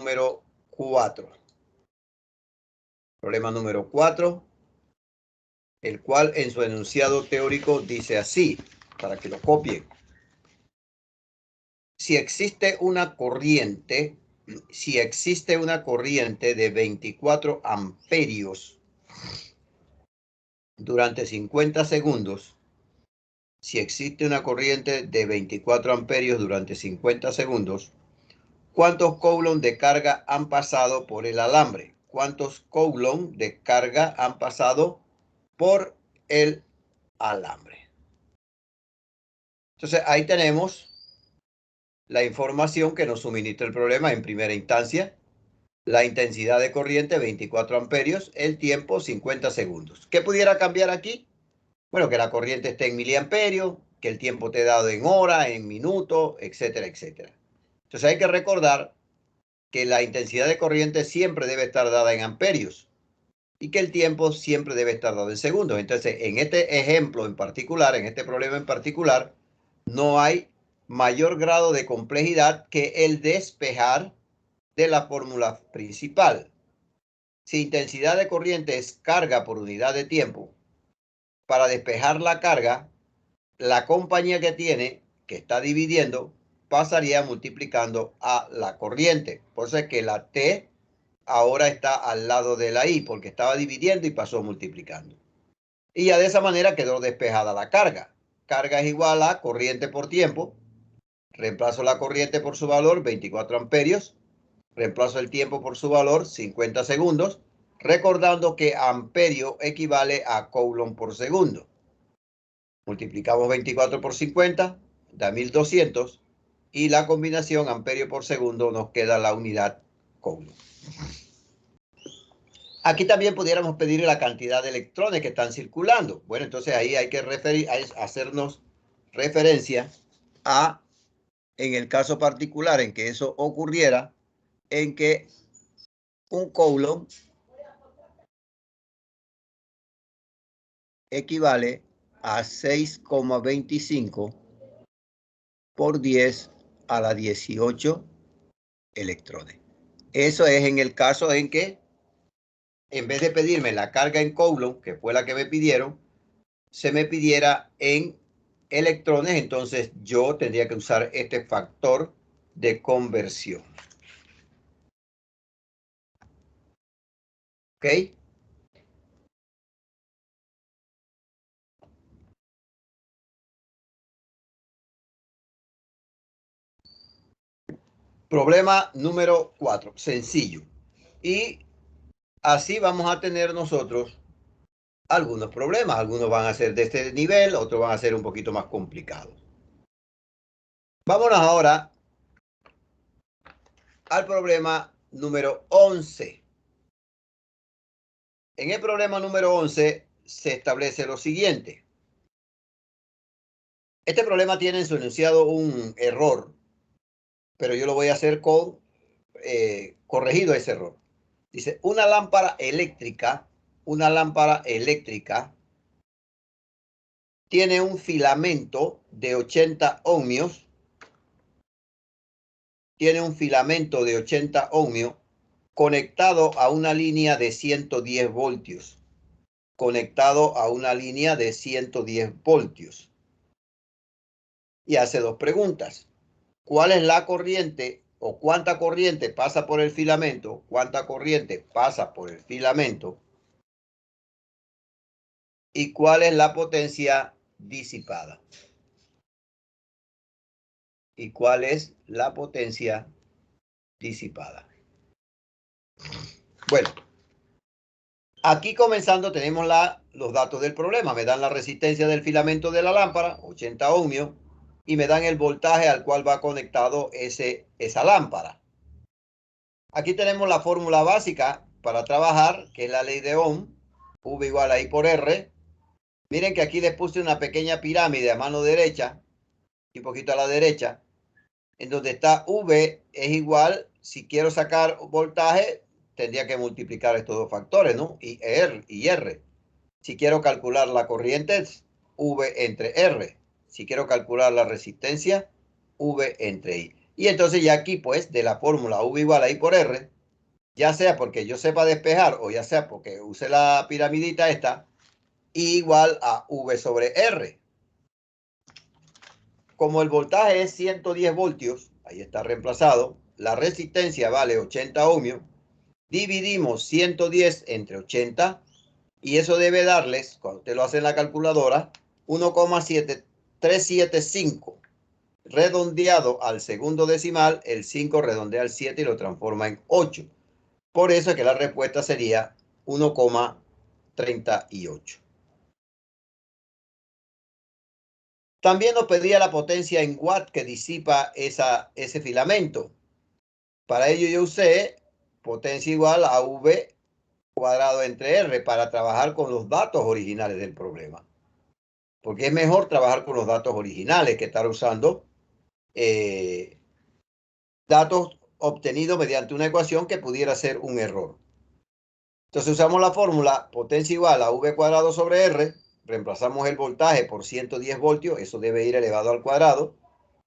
número 4. Problema número 4, el cual en su enunciado teórico dice así, para que lo copien. Si existe una corriente de 24 amperios durante 50 segundos, ¿cuántos coulomb de carga han pasado por el alambre? ¿Cuántos coulomb de carga han pasado por el alambre? Entonces, ahí tenemos la información que nos suministra el problema en primera instancia. La intensidad de corriente, 24 amperios, el tiempo, 50 segundos. ¿Qué pudiera cambiar aquí? Bueno, que la corriente esté en miliamperios, que el tiempo esté dado en hora, en minuto, etcétera, etcétera. Entonces hay que recordar que la intensidad de corriente siempre debe estar dada en amperios y que el tiempo siempre debe estar dado en segundos. Entonces, en este ejemplo en particular, en este problema en particular, no hay mayor grado de complejidad que el despejar de la fórmula principal. Si intensidad de corriente es carga por unidad de tiempo, para despejar la carga, la compañía que está dividiendo, pasaría multiplicando a la corriente. Por eso es que la T ahora está al lado de la I, porque estaba dividiendo y pasó multiplicando. Y ya de esa manera quedó despejada la carga. Carga es igual a corriente por tiempo. Reemplazo la corriente por su valor, 24 amperios. Reemplazo el tiempo por su valor, 50 segundos. Recordando que amperio equivale a coulomb por segundo. Multiplicamos 24 por 50, da 1200. Y la combinación amperio por segundo nos queda la unidad coulomb. Aquí también pudiéramos pedir la cantidad de electrones que están circulando. Bueno, entonces ahí hay que hacernos referencia a, en el caso particular en que eso ocurriera, en que un coulomb equivale a 6,25 por 10 a la 18 electrones. Eso es en el caso en que, en vez de pedirme la carga en coulomb, que fue la que me pidieron, se me pidiera en electrones, entonces yo tendría que usar este factor de conversión. ¿Ok? Problema número 4, sencillo. Y así vamos a tener nosotros algunos problemas. Algunos van a ser de este nivel, otros van a ser un poquito más complicados. Vámonos ahora al problema número 11. En el problema número 11 se establece lo siguiente. Este problema tiene en su enunciado un error, pero yo lo voy a hacer con corregido ese error. Dice, una lámpara eléctrica tiene un filamento de 80 ohmios, conectado a una línea de 110 voltios. Y hace dos preguntas. ¿Cuál es la corriente o cuánta corriente pasa por el filamento? ¿Y cuál es la potencia disipada? Bueno, aquí comenzando tenemos los datos del problema. Me dan la resistencia del filamento de la lámpara, 80 ohmios, y me dan el voltaje al cual va conectado esa lámpara. Aquí tenemos la fórmula básica para trabajar, que es la ley de Ohm, V igual a I por R. Miren que aquí les puse una pequeña pirámide a mano derecha y un poquito a la derecha, en donde está V es igual, si quiero sacar voltaje, tendría que multiplicar estos dos factores, ¿no? Y R. Si quiero calcular la corriente, es V entre R. Si quiero calcular la resistencia, V entre I. Y entonces ya aquí, pues, de la fórmula V igual a I por R, ya sea porque yo sepa despejar o ya sea porque use la piramidita esta, I igual a V sobre R. Como el voltaje es 110 voltios, ahí está reemplazado, la resistencia vale 80 ohmios, dividimos 110 entre 80 y eso debe darles, cuando usted lo hace en la calculadora, 1,7375. Redondeado al segundo decimal, el 5 redondea al 7 y lo transforma en 8. Por eso es que la respuesta sería 1,38. También nos pedía la potencia en watt que disipa ese filamento. Para ello yo usé potencia igual a V cuadrado entre R para trabajar con los datos originales del problema. Porque es mejor trabajar con los datos originales que estar usando datos obtenidos mediante una ecuación que pudiera ser un error. Entonces usamos la fórmula potencia igual a V cuadrado sobre R, reemplazamos el voltaje por 110 voltios, eso debe ir elevado al cuadrado,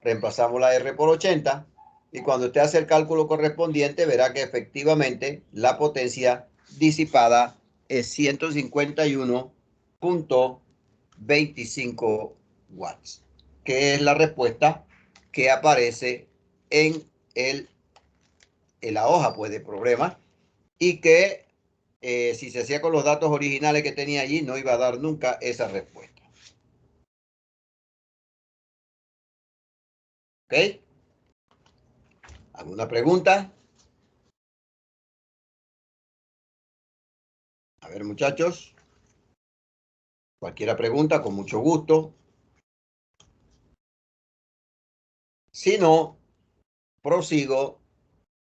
reemplazamos la R por 80 y cuando usted hace el cálculo correspondiente verá que efectivamente la potencia disipada es 151,25 watts, que es la respuesta que aparece en la hoja pues, de problema y que si se hacía con los datos originales que tenía allí, no iba a dar nunca esa respuesta. ¿Ok? ¿Alguna pregunta? A ver, muchachos. Cualquier pregunta, con mucho gusto. Si no, prosigo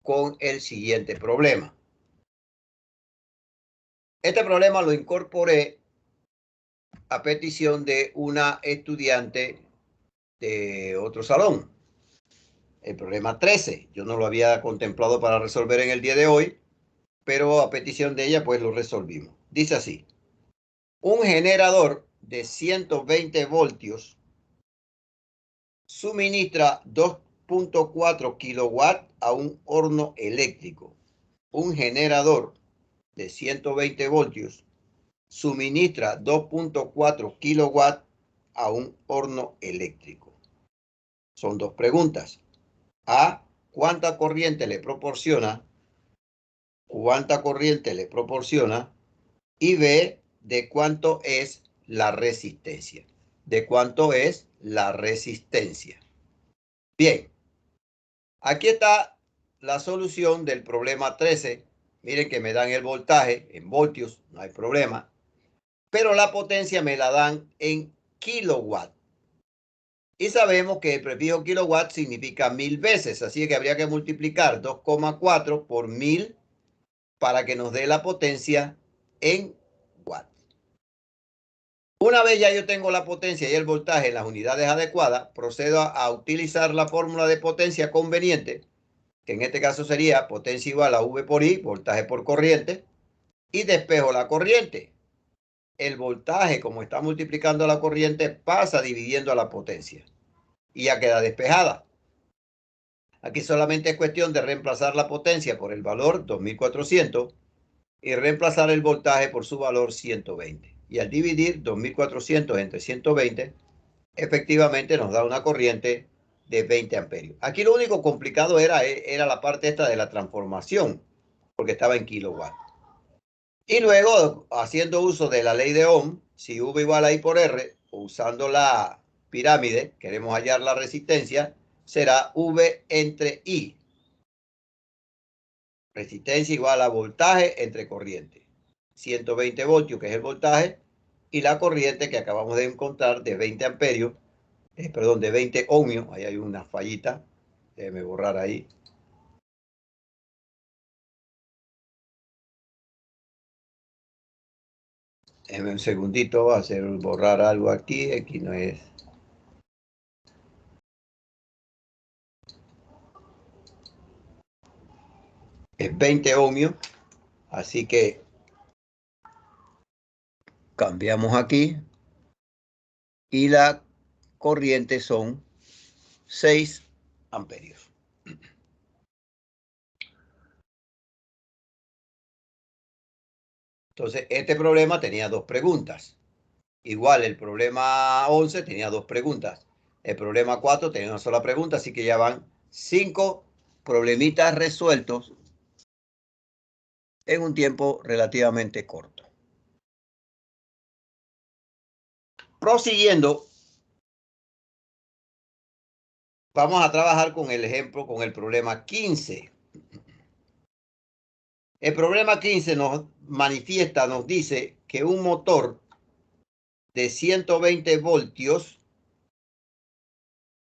con el siguiente problema. Este problema lo incorporé a petición de una estudiante de otro salón. El problema 13. Yo no lo había contemplado para resolver en el día de hoy, pero a petición de ella, pues lo resolvimos. Dice así. Un generador de 120 voltios suministra 2,4 kilowatts a un horno eléctrico. Un generador de 120 voltios suministra 2,4 kilowatts a un horno eléctrico. Son dos preguntas. A, ¿cuánta corriente le proporciona? ¿Cuánta corriente le proporciona? Y B, ¿de cuánto es la resistencia? ¿De cuánto es la resistencia? Bien, aquí está la solución del problema 13. Miren que me dan el voltaje en voltios, no hay problema. Pero la potencia me la dan en kilowatt. Y sabemos que el prefijo kilowatt significa 1000 veces, así que habría que multiplicar 2,4 por 1000 para que nos dé la potencia en watts. Una vez ya yo tengo la potencia y el voltaje en las unidades adecuadas, procedo a utilizar la fórmula de potencia conveniente, que en este caso sería potencia igual a V por I, voltaje por corriente, y despejo la corriente. El voltaje, como está multiplicando la corriente, pasa dividiendo a la potencia y ya queda despejada. Aquí solamente es cuestión de reemplazar la potencia por el valor 2400 y reemplazar el voltaje por su valor 120. Y al dividir 2400 entre 120, efectivamente nos da una corriente de 20 amperios. Aquí lo único complicado era la parte esta de la transformación, porque estaba en kilowatts. Y luego, haciendo uso de la ley de Ohm, si V igual a I por R, usando la pirámide, queremos hallar la resistencia, será V entre I. Resistencia igual a voltaje entre corriente. 120 voltios, que es el voltaje, y la corriente que acabamos de encontrar de 20 amperios, perdón, de 20 ohmios, ahí hay una fallita, déjeme borrar ahí. Déjeme un segundito, va a hacer borrar algo aquí no es. Es 20 ohmios, así que cambiamos aquí y la corriente son 6 amperios. Entonces, este problema tenía dos preguntas. Igual, el problema 11 tenía dos preguntas. El problema 4 tenía una sola pregunta, así que ya van 5 problemitas resueltos en un tiempo relativamente corto. Prosiguiendo, vamos a trabajar con el ejemplo, con el problema 15. El problema 15 nos manifiesta, nos dice que un motor de 120 voltios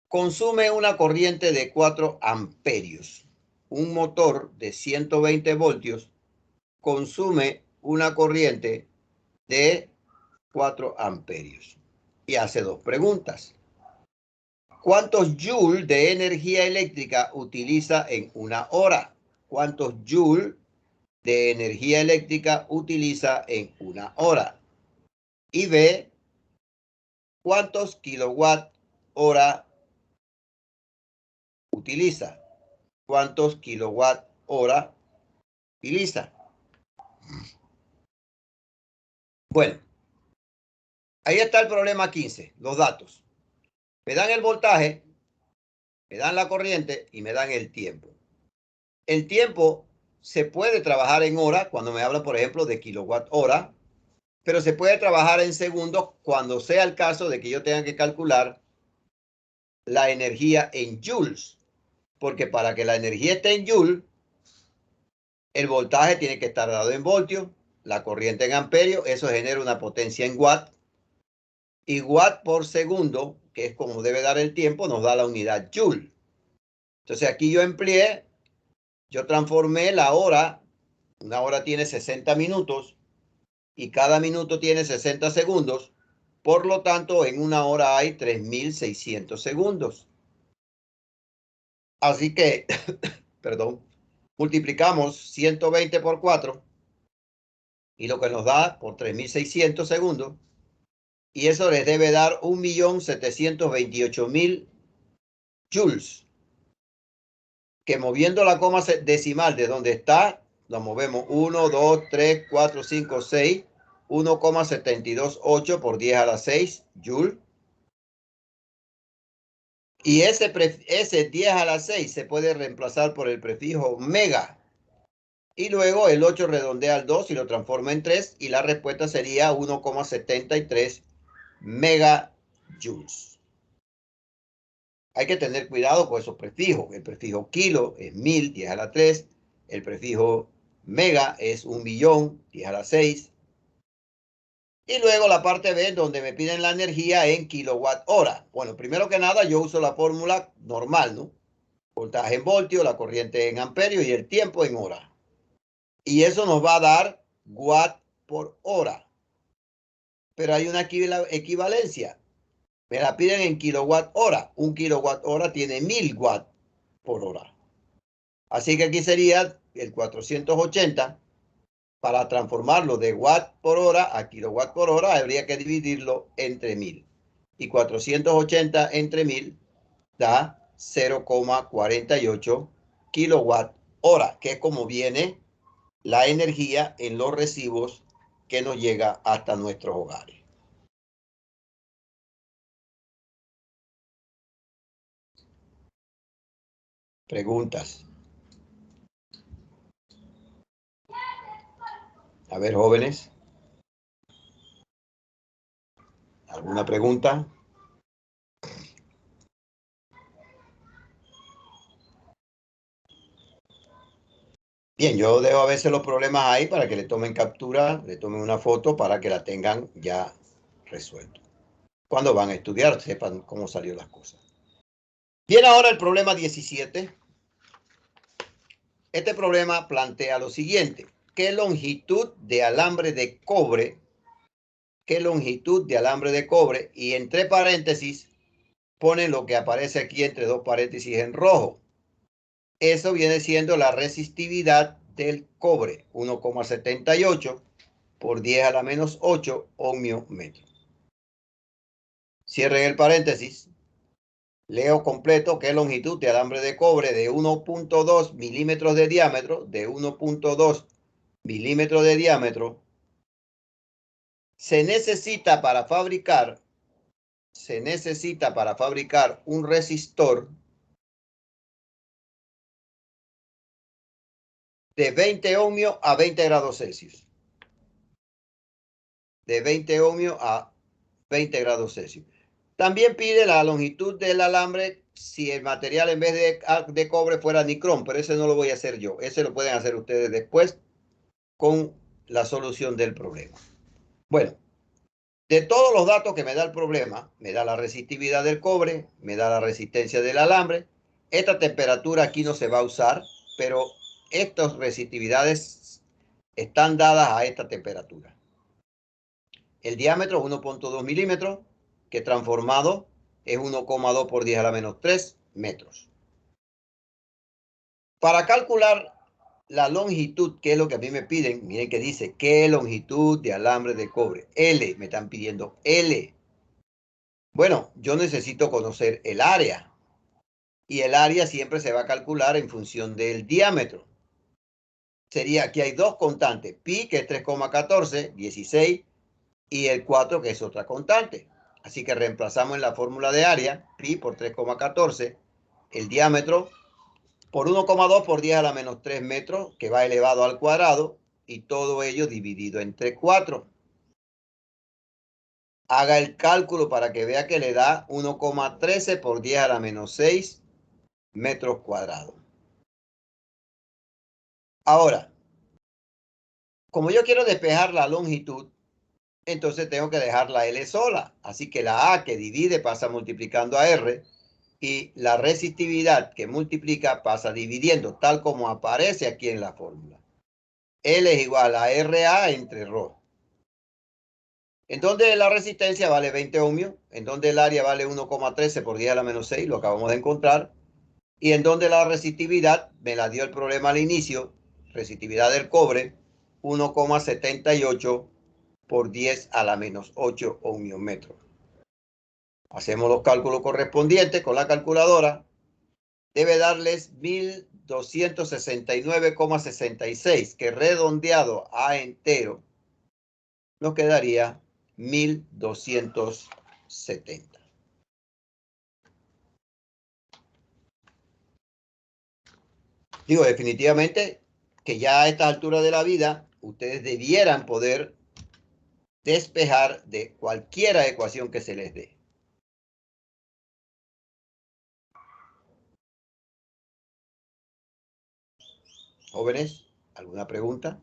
consume una corriente de 4 amperios. Un motor de 120 voltios consume una corriente de 4 amperios. Y hace dos preguntas. ¿Cuántos joules de energía eléctrica utiliza en una hora? ¿Cuántos joules de energía eléctrica utiliza en una hora? Y B, ¿cuántos kilowatt hora utiliza? ¿Cuántos kilowatt hora utiliza? Bueno, ahí está el problema 15, los datos. Me dan el voltaje, me dan la corriente y me dan el tiempo. El tiempo se puede trabajar en hora cuando me habla, por ejemplo, de kilowatt hora, pero se puede trabajar en segundos cuando sea el caso de que yo tenga que calcular la energía en joules, porque para que la energía esté en joules, el voltaje tiene que estar dado en voltios, la corriente en amperios, eso genera una potencia en watt, y watt por segundo, que es como debe dar el tiempo, nos da la unidad joule. Entonces aquí yo transformé la hora, una hora tiene 60 minutos, y cada minuto tiene 60 segundos, por lo tanto en una hora hay 3.600 segundos. Así que, perdón, multiplicamos 120 por 4 y lo que nos da por 3.600 segundos, y eso les debe dar 1.728.000 joules, que moviendo la coma decimal de donde está, la movemos 1, 2, 3, 4, 5, 6, 1,728 por 10 a la 6 joules. Y ese 10 a la 6 se puede reemplazar por el prefijo mega. Y luego el 8 redondea al 2 y lo transforma en 3. Y la respuesta sería 1,73 megajoules. Hay que tener cuidado con esos prefijos. El prefijo kilo es 1000, 10 a la 3. El prefijo mega es 1.000.000, 10 a la 6. Y luego la parte B, donde me piden la energía en kilowatt hora. Bueno, primero que nada, yo uso la fórmula normal, ¿no? Voltaje en voltio, la corriente en amperio y el tiempo en hora. Y eso nos va a dar watt por hora. Pero hay una equivalencia. Me la piden en kilowatt hora. Un kilowatt hora tiene 1000 watts por hora. Así que aquí sería el 480. Para transformarlo de watt por hora a kilowatt por hora, habría que dividirlo entre 1000. Y 480 entre 1000 da 0,48 kilowatt hora, que es como viene la energía en los recibos que nos llega hasta nuestros hogares. Preguntas. A ver, jóvenes. ¿Alguna pregunta? Bien, yo dejo a veces los problemas ahí para que le tomen captura, le tomen una foto para que la tengan ya resuelto. Cuando van a estudiar, sepan cómo salió las cosas. Bien, ahora el problema 17. Este problema plantea lo siguiente. ¿Qué longitud de alambre de cobre? ¿Qué longitud de alambre de cobre? Y entre paréntesis ponen lo que aparece aquí entre dos paréntesis en rojo. Eso viene siendo la resistividad del cobre, 1,78 por 10 a la menos 8 ohmio metro. Cierren el paréntesis. Leo completo qué longitud de alambre de cobre de 1,2 milímetros de diámetro, de 1,2 milímetros de diámetro, se necesita para fabricar un resistor de 20 ohmios a 20 grados Celsius. De 20 ohmios a 20 grados Celsius. También pide la longitud del alambre si el material en vez de cobre fuera nicrón, pero ese no lo voy a hacer yo. Ese lo pueden hacer ustedes después con la solución del problema. Bueno, de todos los datos que me da el problema, me da la resistividad del cobre, me da la resistencia del alambre. Esta temperatura aquí no se va a usar, pero estas resistividades están dadas a esta temperatura. El diámetro es 1.2 milímetros, que transformado es 1,2 por 10 a la menos 3 metros. Para calcular la longitud, que es lo que a mí me piden, miren que dice, ¿qué longitud de alambre de cobre? L, me están pidiendo L. Bueno, yo necesito conocer el área. Y el área siempre se va a calcular en función del diámetro. Sería, aquí hay dos constantes, pi, que es 3,14, 16, y el 4, que es otra constante. Así que reemplazamos en la fórmula de área, pi por 3,14, el diámetro por 1,2 por 10 a la menos 3 metros, que va elevado al cuadrado, y todo ello dividido entre 4. Haga el cálculo para que vea que le da 1,13 por 10 a la menos 6 metros cuadrados. Ahora, como yo quiero despejar la longitud, entonces tengo que dejar la L sola. Así que la A que divide pasa multiplicando a R y la resistividad que multiplica pasa dividiendo, tal como aparece aquí en la fórmula. L es igual a RA entre ρ. En donde la resistencia vale 20 ohmios, en donde el área vale 1,13 por 10 a la menos 6, lo acabamos de encontrar, y en donde la resistividad, me la dio el problema al inicio, resistividad del cobre, 1,78 por 10 a la menos 8 ohmiometros. Hacemos los cálculos correspondientes con la calculadora. Debe darles 1269,66, que redondeado a entero nos quedaría 1270. Digo, definitivamente que ya a esta altura de la vida, ustedes debieran poder despejar de cualquier ecuación que se les dé. Jóvenes, ¿alguna pregunta?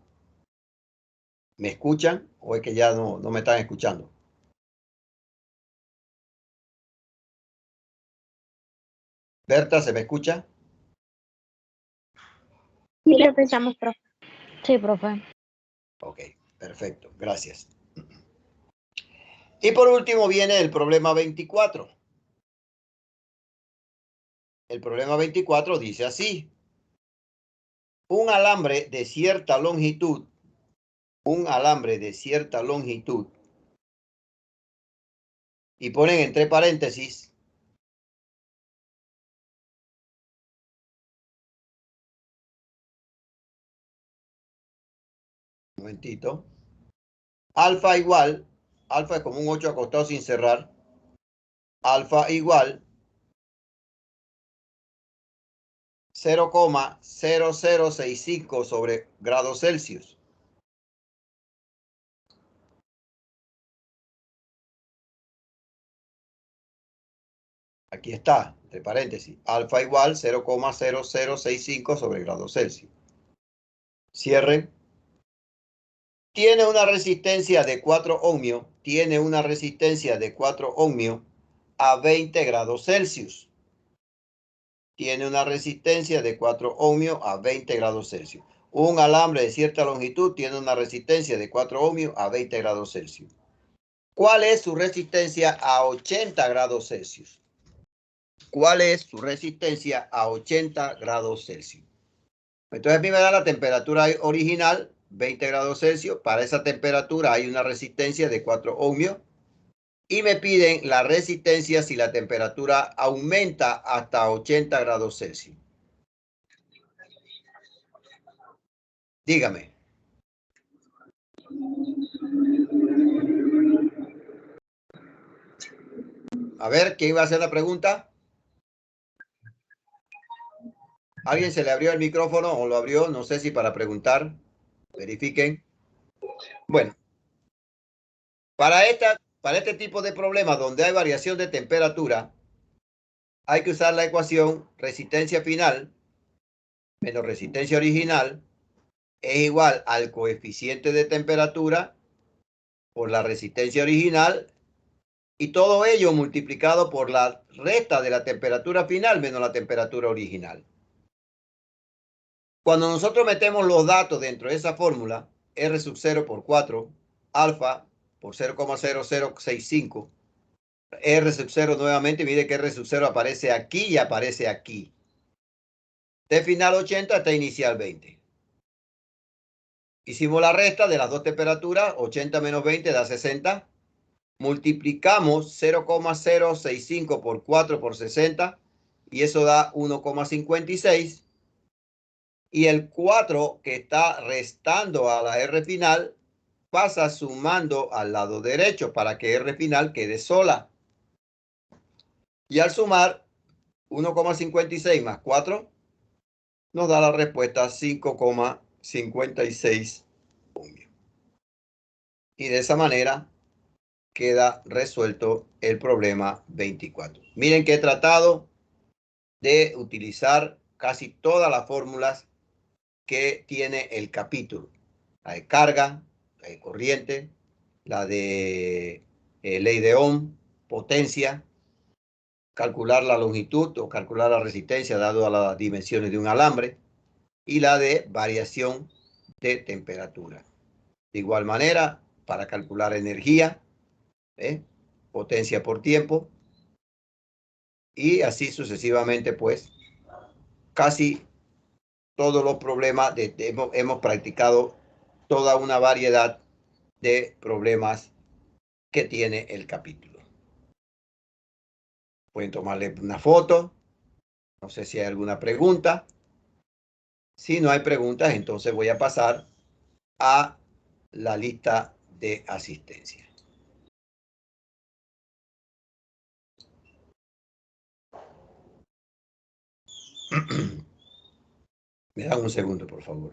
¿Me escuchan o es que ya no me están escuchando? Berta, ¿se me escucha? Sí, le escuchamos, profe. Sí, profe. Ok, perfecto, gracias. Y por último viene el problema 24. El problema 24 dice así. Un alambre de cierta longitud, y ponen entre paréntesis, un momentito, alfa igual, alfa es como un 8 acostado sin cerrar, alfa igual 0,0065 sobre grados Celsius. Aquí está, entre paréntesis, alfa igual 0,0065 sobre grados Celsius. Cierren. Tiene una resistencia de 4 ohmios, a 20 grados Celsius. Tiene una resistencia de 4 ohmios a 20 grados Celsius. Un alambre de cierta longitud tiene una resistencia de 4 ohmios a 20 grados Celsius. ¿Cuál es su resistencia a 80 grados Celsius? ¿Cuál es su resistencia a 80 grados Celsius? Entonces a mí me da la temperatura original, 20 grados Celsius. Para esa temperatura hay una resistencia de 4 ohmios. Y me piden la resistencia si la temperatura aumenta hasta 80 grados Celsius. Dígame. A ver, ¿quién va a hacer la pregunta? ¿Alguien se le abrió el micrófono o lo abrió? No sé si para preguntar. Verifiquen. Bueno, para este tipo de problemas donde hay variación de temperatura, hay que usar la ecuación resistencia final menos resistencia original es igual al coeficiente de temperatura por la resistencia original y todo ello multiplicado por la resta de la temperatura final menos la temperatura original. Cuando nosotros metemos los datos dentro de esa fórmula, R sub 0 por 4, alfa por 0,0065, R sub 0 nuevamente, mire que R sub 0 aparece aquí y aparece aquí. T final 80, T inicial 20. Hicimos la resta de las dos temperaturas, 80 menos 20 da 60. Multiplicamos 0,065 por 4 por 60 y eso da 1,56. Y el 4 que está restando a la R final pasa sumando al lado derecho para que R final quede sola. Y al sumar 1,56 más 4 nos da la respuesta 5,56 ohmios. Y de esa manera queda resuelto el problema 24. Miren que he tratado de utilizar casi todas las fórmulas que tiene el capítulo. La de carga, la de corriente, la de ley de Ohm, potencia, calcular la longitud o calcular la resistencia dado a las dimensiones de un alambre y la de variación de temperatura. De igual manera, para calcular energía, potencia por tiempo y así sucesivamente, pues casi todos los problemas, hemos practicado toda una variedad de problemas que tiene el capítulo. Pueden tomarle una foto. No sé si hay alguna pregunta. Si no hay preguntas, entonces voy a pasar a la lista de asistencia. Me dan un segundo, por favor.